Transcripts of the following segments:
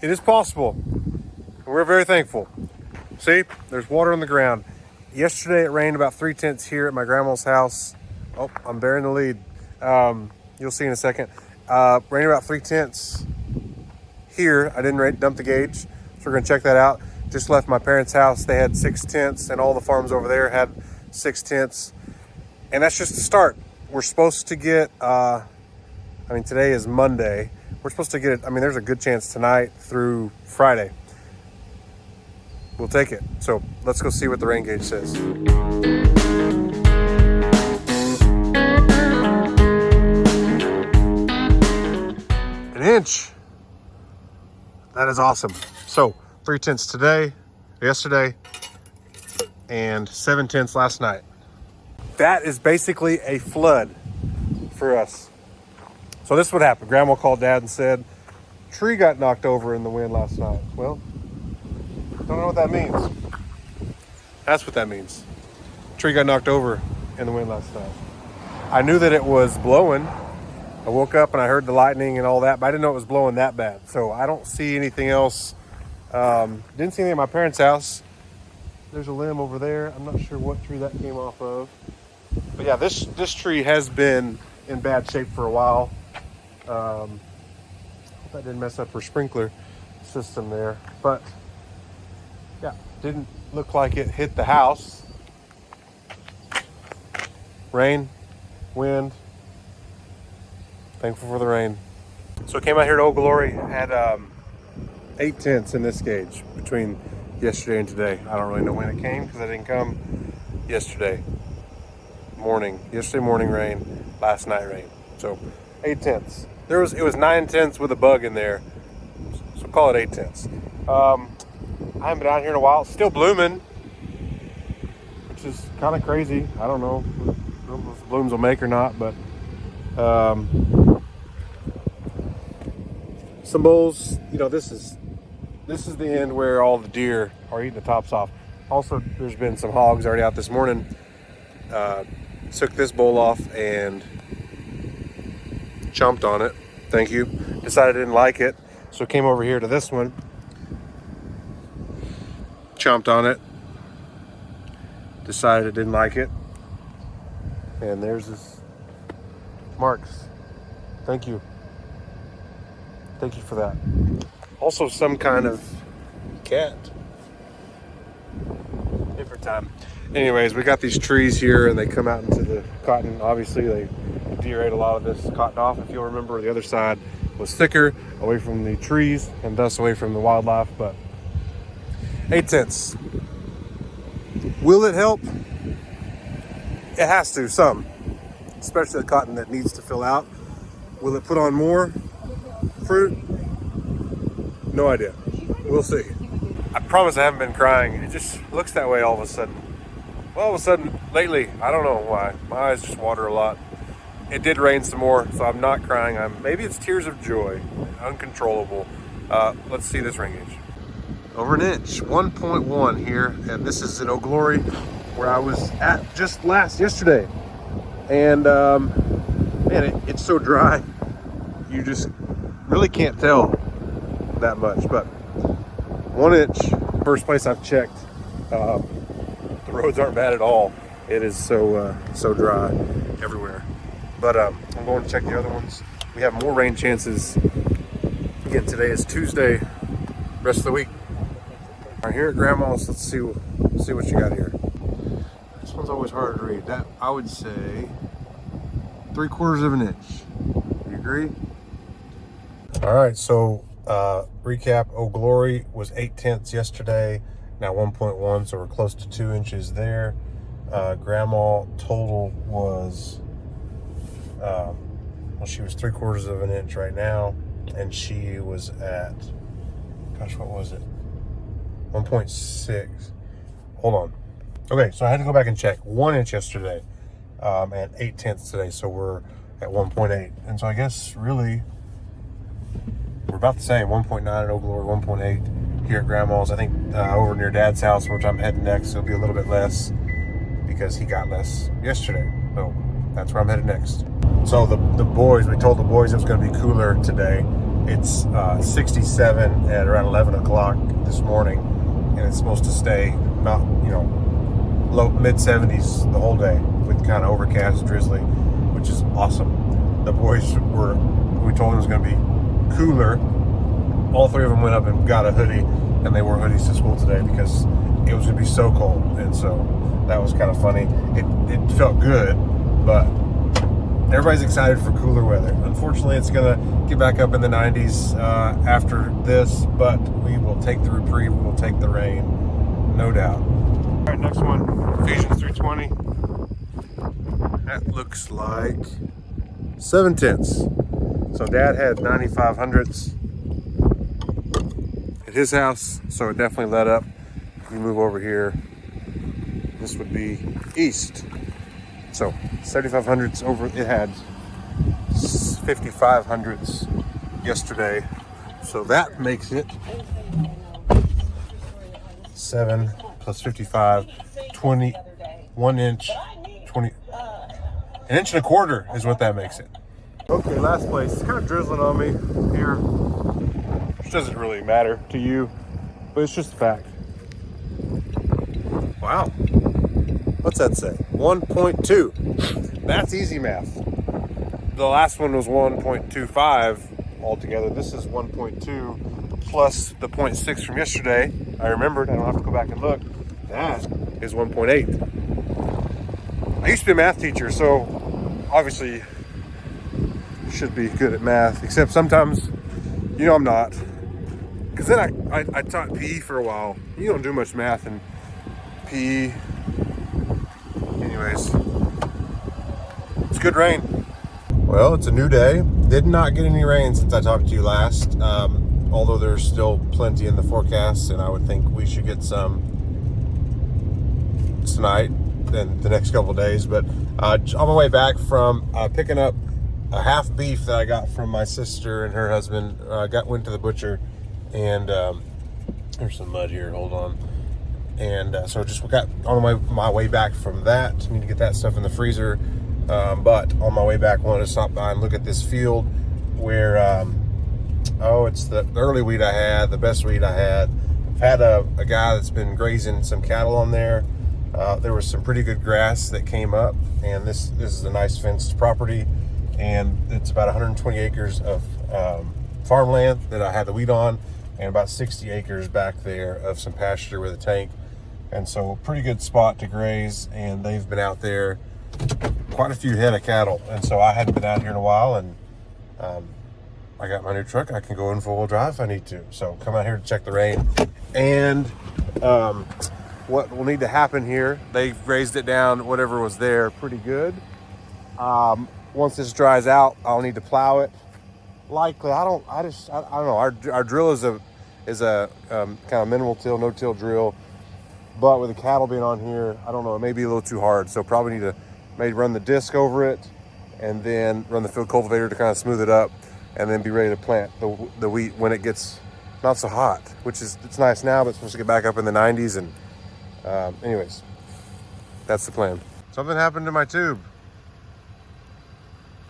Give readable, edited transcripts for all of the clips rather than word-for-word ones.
it is possible. We're very thankful. See, there's water on the ground. Yesterday it rained about 3/10 here at my grandma's house. Oh, I'm bearing the lead. You'll see in a second. Rained about 3/10 here. I didn't dump the gauge, so we're gonna check that out. Just left my parents' house. They had 6/10, and all the farms over there had 6/10. And that's just the start. We're supposed to get, today is Monday. We're supposed to get it. There's a good chance tonight through Friday. We'll take it. So let's go see what the rain gauge says. An inch. That is awesome. So 3/10 today, yesterday, and 7/10 last night. That is basically a flood for us. So this is what happened. Grandma called Dad and said, tree got knocked over in the wind last night. Well, don't know what that means. That's what that means. Tree got knocked over in the wind last night. I knew that it was blowing. I woke up and I heard the lightning and all that, but I didn't know it was blowing that bad. So I don't see anything else. Didn't see anything at my parents' house. There's a limb over there. I'm not sure what tree that came off of. But yeah, this tree has been in bad shape for a while. Hope that didn't mess up her sprinkler system there. But yeah, didn't look like it hit the house. Rain, wind. Thankful for the rain. So I came out here to Old Glory, had 8/10 in this gauge between yesterday and today. I don't really know when it came because I didn't come yesterday morning. Yesterday morning rain, last night rain. So 8/10. It was 9/10 with a bug in there. So call it 8/10. I haven't been out here in a while. It's still blooming, which is kind of crazy. I don't know if the blooms will make or not, but some bowls, this is the end where all the deer are eating the tops off. Also, there's been some hogs already out this morning. Took this bowl off and chomped on it. Thank you. Decided I didn't like it, so came over here to this one. Chomped on it. Decided I didn't like it. And there's his marks. Thank you. Thank you for that. Also some kind of cat. Different time. Anyways, we got these trees here and they come out into the cotton. Obviously, the deer ate a lot of this cotton off. If you'll remember, the other side was thicker, away from the trees and thus away from the wildlife. But 8/10. Will it help? It has to, some. Especially the cotton that needs to fill out. Will it put on more fruit? No idea. We'll see. I promise I haven't been crying. It just looks that way all of a sudden. Well, all of a sudden, lately, I don't know why. My eyes just water a lot. It did rain some more, so I'm not crying. Maybe it's tears of joy, uncontrollable. Let's see this rain gauge. Over an inch, 1.1 here, and this is in Old Glory, where I was at just yesterday. And man, it's so dry. You just really can't tell that much, but 1 inch. First place I've checked. The roads aren't bad at all. It is so dry everywhere. But I'm going to check the other ones. We have more rain chances. Again, today is Tuesday. Rest of the week. All right, here at Grandma's, let's see what you got here. This one's always hard to read. That I would say 3/4 of an inch. You agree? All right, so recap. Old Glory was 8/10 yesterday. Now 1.1, so we're close to 2 inches there. Grandma total was, she was 3/4 of an inch right now, and she was at, gosh, what was it? 1.6. Hold on. Okay, so I had to go back and check. 1 inch yesterday, and 8/10 today, so we're at 1.8. And so I guess really we're about the same. 1.9 at Old Glory, 1.8 here at Grandma's. I think over near Dad's house, which I'm heading next, it'll be a little bit less because he got less yesterday. So that's where I'm headed next. So the boys, we told the boys it was going to be cooler today. It's 67 at around 11 o'clock this morning, and it's supposed to stay not, low mid 70s the whole day with kind of overcast, drizzly, which is awesome. The boys we told them it was going to be cooler. All three of them went up and got a hoodie, and they wore hoodies to school today because it was going to be so cold. And so that was kind of funny. It felt good, but everybody's excited for cooler weather. Unfortunately, it's going to get back up in the 90s after this, but we will take the reprieve. We will take the rain, no doubt. All right, next one, Ephesians 3:20. That looks like 7/10. So Dad had 9500s at his house, so it definitely let up. If we move over here, this would be east. So 7500s over, it had 5500s yesterday. So that makes it 7 plus 55, 20, 1 inch, 20, an inch and a quarter is what that makes it. Okay, last place. It's kind of drizzling on me here, which doesn't really matter to you, but it's just a fact. Wow. What's that say? 1.2. That's easy math. The last one was 1.25 altogether. This is 1.2 plus the 0.6 from yesterday. I remembered. I don't have to go back and look. That is 1.8. I used to be a math teacher, so obviously should be good at math, except sometimes, I'm not. Because then I taught PE for a while. You don't do much math in PE. Anyways, it's good rain. Well, it's a new day. Did not get any rain since I talked to you last, although there's still plenty in the forecast, and I would think we should get some tonight and the next couple of days. But on my way back from picking up a half beef that I got from my sister and her husband, went to the butcher, and there's some mud here, hold on. And so just got on my way back from that. Need to get that stuff in the freezer. But on my way back, wanted to stop by and look at this field where, it's the early wheat I had, the best wheat I had. I've had a guy that's been grazing some cattle on there. There was some pretty good grass that came up, and this is a nice fenced property, and it's about 120 acres of farmland that I had the wheat on, and about 60 acres back there of some pasture with a tank. And so pretty good spot to graze, and they've been out there quite a few head of cattle. And so I hadn't been out here in a while, and I got my new truck. I can go in four-wheel drive if I need to. So come out here to check the rain. And what will need to happen here, they've raised it down, whatever was there, pretty good. Once this dries out, I'll need to plow it. Likely, I don't know. Our drill is a kind of minimal till, no till drill. But with the cattle being on here, I don't know, it may be a little too hard. So probably need to maybe run the disc over it, and then run the field cultivator to kind of smooth it up, and then be ready to plant the wheat when it gets not so hot, which is, it's nice now, but it's supposed to get back up in the 90s. And anyways, that's the plan. Something happened to my tube.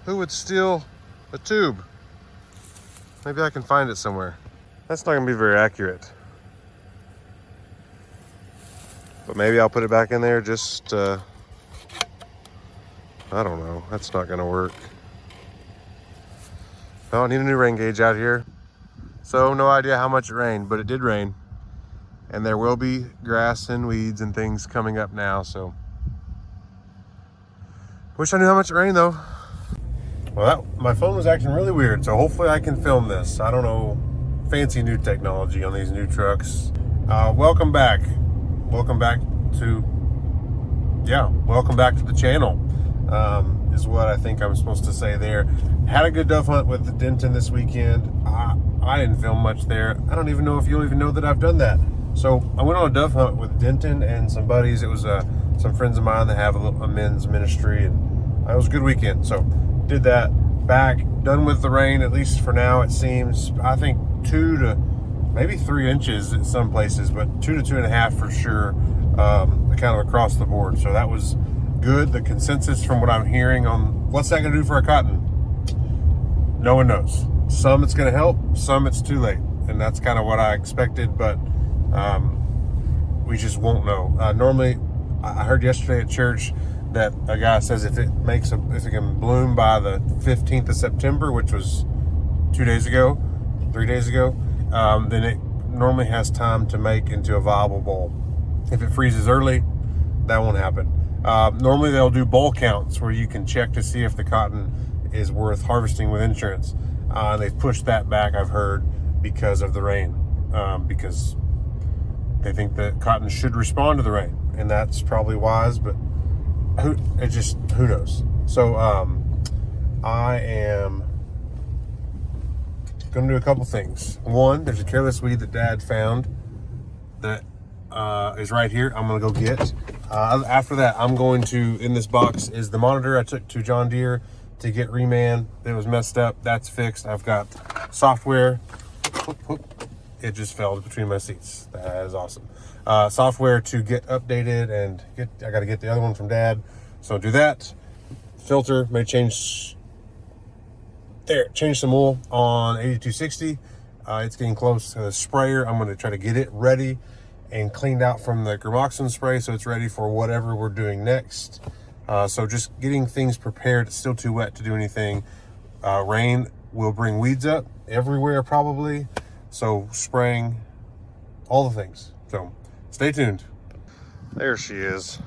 Who would steal a tube? Maybe I can find it somewhere. That's not gonna be very accurate. But maybe I'll put it back in there just, I don't know. That's not gonna work. Oh, I need a new rain gauge out here. So no idea how much it rained, but it did rain. And there will be grass and weeds and things coming up now, so. Wish I knew how much it rained though. Well, my phone was acting really weird, so hopefully I can film this. I don't know, fancy new technology on these new trucks. Welcome back. Welcome back to the channel, is what I think I'm supposed to say there. Had a good dove hunt with the Denton this weekend. I didn't film much there. I don't even know if you'll even know that I've done that. So I went on a dove hunt with Denton and some buddies. It was some friends of mine that have a men's ministry, and it was a good weekend. So did that, back, done with the rain, at least for now it seems. I think 2 to maybe 3 inches at some places, but 2 to 2.5 for sure, kind of across the board. So that was good. The consensus from what I'm hearing on what's that gonna do for our cotton, no one knows. some it's going to help, some it's too late. And that's kind of what I expected, but we just won't know. Normally, I heard yesterday at church that a guy says if it can bloom by the 15th of September, which was 3 days ago, then it normally has time to make into a viable boll. If it freezes early, that won't happen. Normally they'll do boll counts where you can check to see if the cotton is worth harvesting with insurance. They've pushed that back, I've heard, because of the rain, because they think that cotton should respond to the rain, and that's probably wise, but who knows? So I am going to do a couple things. One, there's a careless weed that Dad found that is right here. I'm going to go get. After that, I'm going to, in this box is the monitor I took to John Deere to get reman. It was messed up. That's fixed. I've got software. It just fell between my seats. That is awesome. Software to get updated, and I got to get the other one from Dad. So do that. Filter may change. There, change some oil on 8260. It's getting close to the sprayer. I'm going to try to get it ready and cleaned out from the gramoxone spray, so it's ready for whatever we're doing next. So just getting things prepared. It's still too wet to do anything. Rain will bring weeds up everywhere probably. So spraying, all the things. So stay tuned. There she is.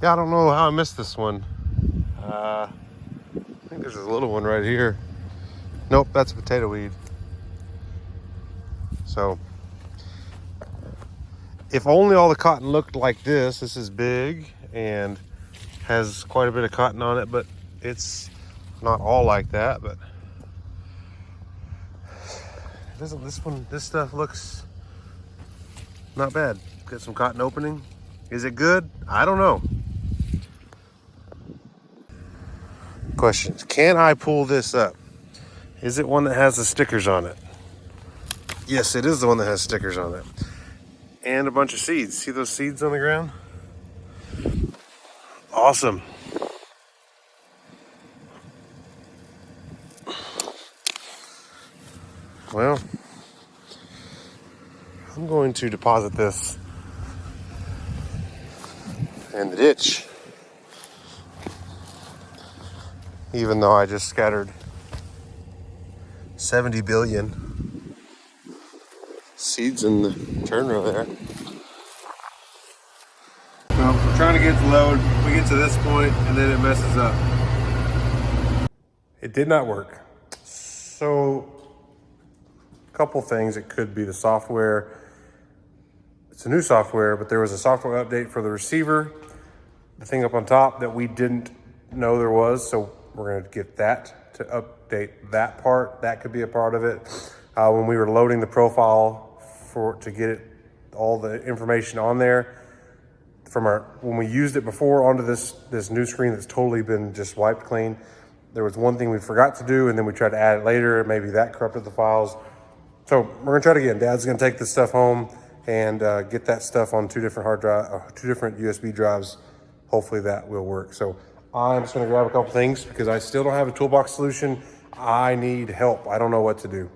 Yeah, I don't know how I missed this one. I think there's a little one right here. Nope, that's a potato weed. So if only all the cotton looked like this. This is big and has quite a bit of cotton on it, but it's not all like that. But this stuff looks not bad. Got some cotton opening. Is it good? I don't know. Questions. Can I pull this up? Is it one that has the stickers on it? Yes, it is the one that has stickers on it. And a bunch of seeds. See those seeds on the ground? Awesome. Well, I'm going to deposit this in the ditch. Even though I just scattered 70 billion seeds in the turn row there. Well, we're trying to get the load. We get to this point and then it messes up. It did not work. So, a couple things. It could be the software. It's a new software, but there was a software update for the receiver, the thing up on top that we didn't know there was. So we're going to get that to update that part. That could be a part of it. When we were loading the profile to get it, all the information on there from when we used it before onto this new screen that's totally been just wiped clean. There was one thing we forgot to do, and then we tried to add it later. Maybe that corrupted the files. So we're gonna try it again. Dad's gonna take this stuff home and get that stuff on two different USB drives. Hopefully that will work. So I'm just gonna grab a couple things because I still don't have a toolbox solution. I need help. I don't know what to do.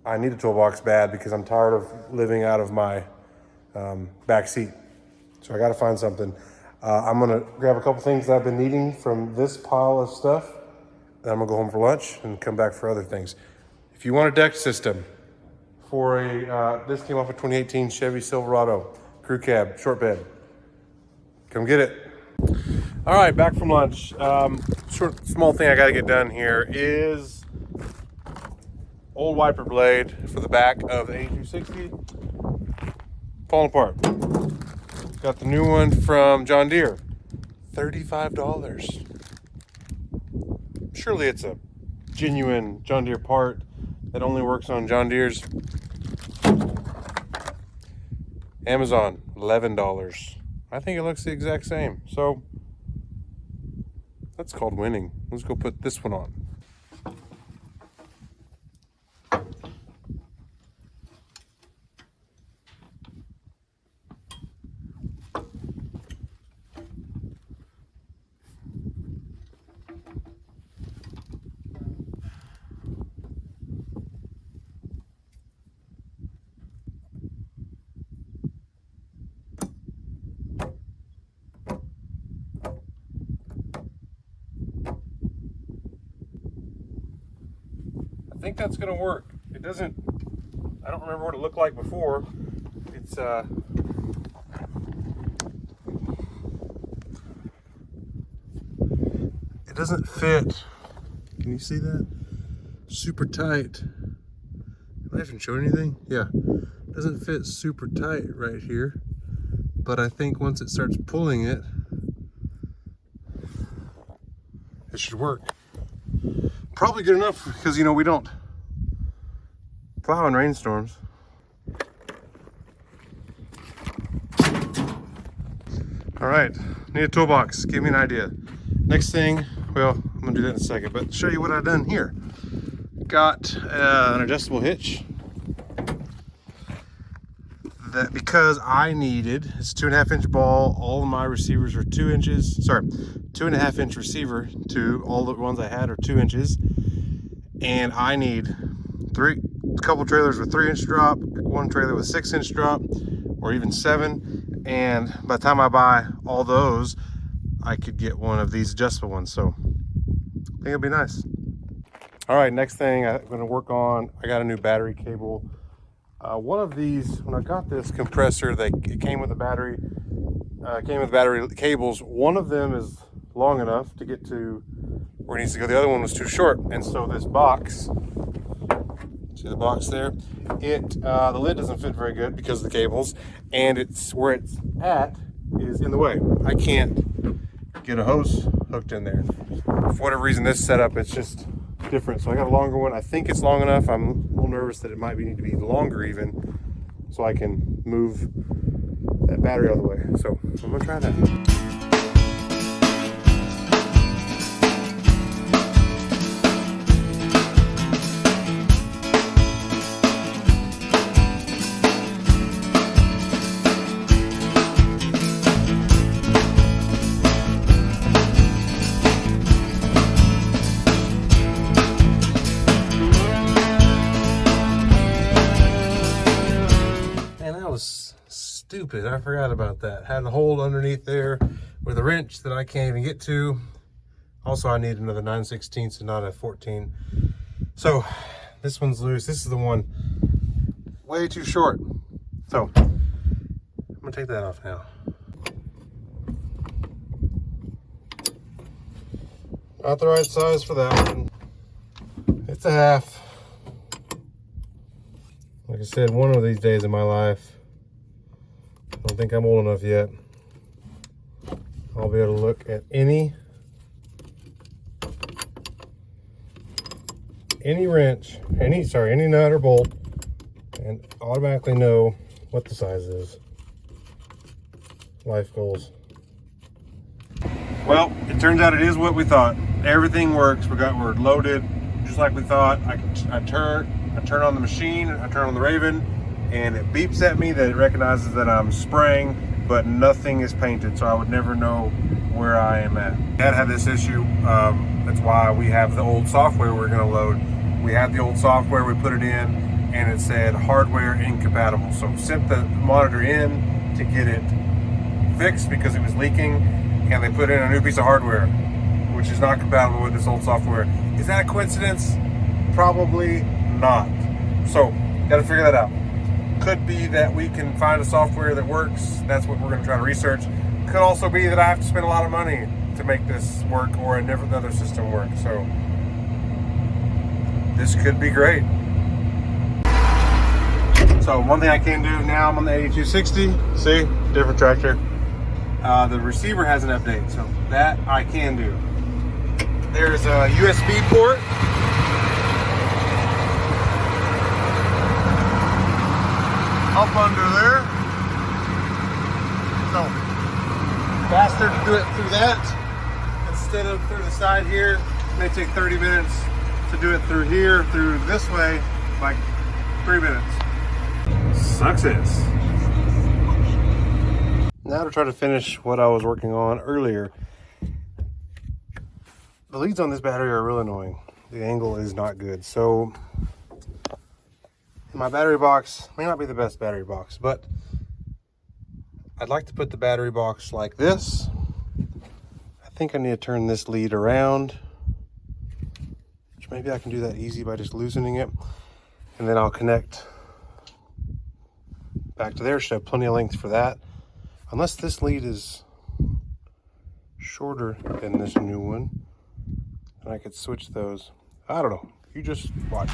I need a toolbox bad because I'm tired of living out of my back seat. So I gotta find something. I'm gonna grab a couple things that I've been needing from this pile of stuff. Then I'm gonna go home for lunch and come back for other things. If you want a deck system for this came off a 2018 Chevy Silverado crew cab, short bed. Come get it. All right, back from lunch. Small thing I gotta get done here is old wiper blade for the back of the 8260. Falling apart. Got the new one from John Deere. $35. Surely it's a genuine John Deere part that only works on John Deere's. Amazon, $11. I think it looks the exact same. So that's called winning. Let's go put this one on. think that's gonna work. It doesn't, I don't remember what it looked like before. It's it doesn't fit. Can you see that? Super tight. Am I even showing anything? Yeah. It doesn't fit super tight right here. But I think once it starts pulling it, it should work. Probably good enough because, you know, we don't plow in rainstorms. All right, need a toolbox. Give me an idea. Next thing, well, I'm gonna do that in a second, but show you what I've done here. Got an adjustable hitch that, because I needed, it's 2.5 inch ball. All of my receivers are 2 inches. Sorry, 2.5 inch receiver. All the ones I had are 2 inches, and I need a couple trailers with 3 inch drop, one trailer with 6 inch drop, or even 7. And by the time I buy all those, I could get one of these adjustable ones. So I think it'll be nice. All right, next thing I'm gonna work on, I got a new battery cable. One of these, when I got this compressor, it came with a battery, battery cables. One of them is long enough to get to where it needs to go. The other one was too short. And so this box, see the box there? The lid doesn't fit very good because of the cables, and it's where it's at is in the way. I can't get a hose hooked in there. For whatever reason, this setup, it's just different. So I got a longer one. I think it's long enough. I'm a little nervous that it might need to be longer even, so I can move that battery out of the way. So I'm gonna try that. Stupid, I forgot about that. Had a hole underneath there with a wrench that I can't even get to. Also, I need another 9/16 and not a 14. So this one's loose. This is the one way too short. So I'm gonna take that off now. Not the right size for that one. It's a half. Like I said, one of these days in my life, I don't think I'm old enough yet, I'll be able to look at any wrench, any nut or bolt, and automatically know what the size is. Life goals. Well, it turns out it is what we thought. Everything works. We're loaded just like we thought. I turn on the machine, I turn on the Raven, and it beeps at me that it recognizes that I'm spraying, but nothing is painted, so I would never know where I am at. Dad had this issue. That's why we have the old software we're gonna load. We had the old software, we put it in, and it said hardware incompatible. So sent the monitor in to get it fixed because it was leaking, and they put in a new piece of hardware, which is not compatible with this old software. Is that a coincidence? Probably not. So, gotta figure that out. Could be that we can find a software that works. That's what we're gonna try to research. Could also be that I have to spend a lot of money to make this work, or another system work. So, this could be great. So one thing I can do now, I'm on the 8260. See, different tractor. The receiver has an update, so that I can do. There's a USB port. Up under there. So faster to do it through that instead of through the side here. It may take 30 minutes to do it through here, through this way, like 3 minutes. Success. Now to try to finish what I was working on earlier. The leads on this battery are real annoying. The angle is not good. So my battery box may not be the best battery box, but I'd like to put the battery box like this. I think I need to turn this lead around which maybe I can do that easy by just loosening it. And then I'll connect back to there. Should have plenty of length for that. Unless this lead is shorter than this new one, and I could switch those. I don't know. You just watch.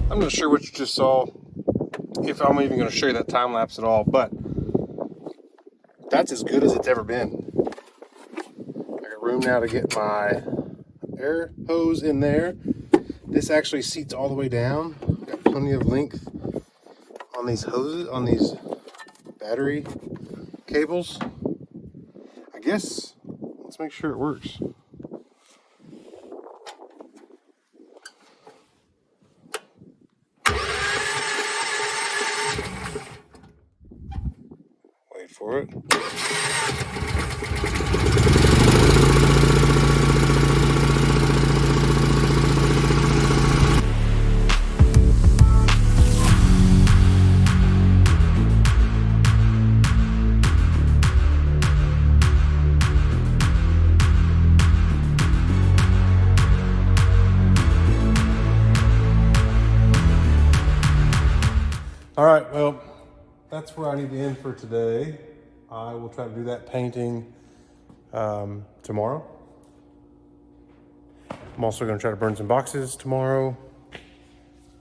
I'm not sure what you just saw, if I'm even going to show you that time lapse at all, but that's as good as it's ever been. I got room now to get my air hose in there. This actually seats all the way down. Got plenty of length on these hoses, on these battery cables. I guess, let's make sure it works. Wait for it. All right, well, that's where I need to end for today. I will try to do that painting tomorrow. I'm also going to try to burn some boxes tomorrow.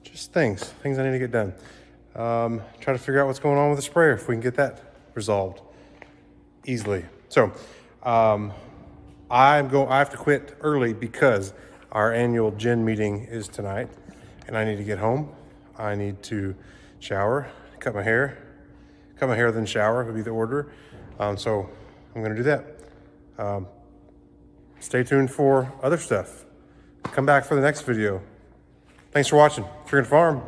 Just things I need to get done. Try to figure out what's going on with the sprayer, if we can get that resolved easily. So I have to quit early because our annual gen meeting is tonight, and I need to get home. I need to shower, cut my hair then shower would be the order. So I'm gonna do that. Stay tuned for other stuff. Come back for the next video. Thanks for watching. If you're gonna farm.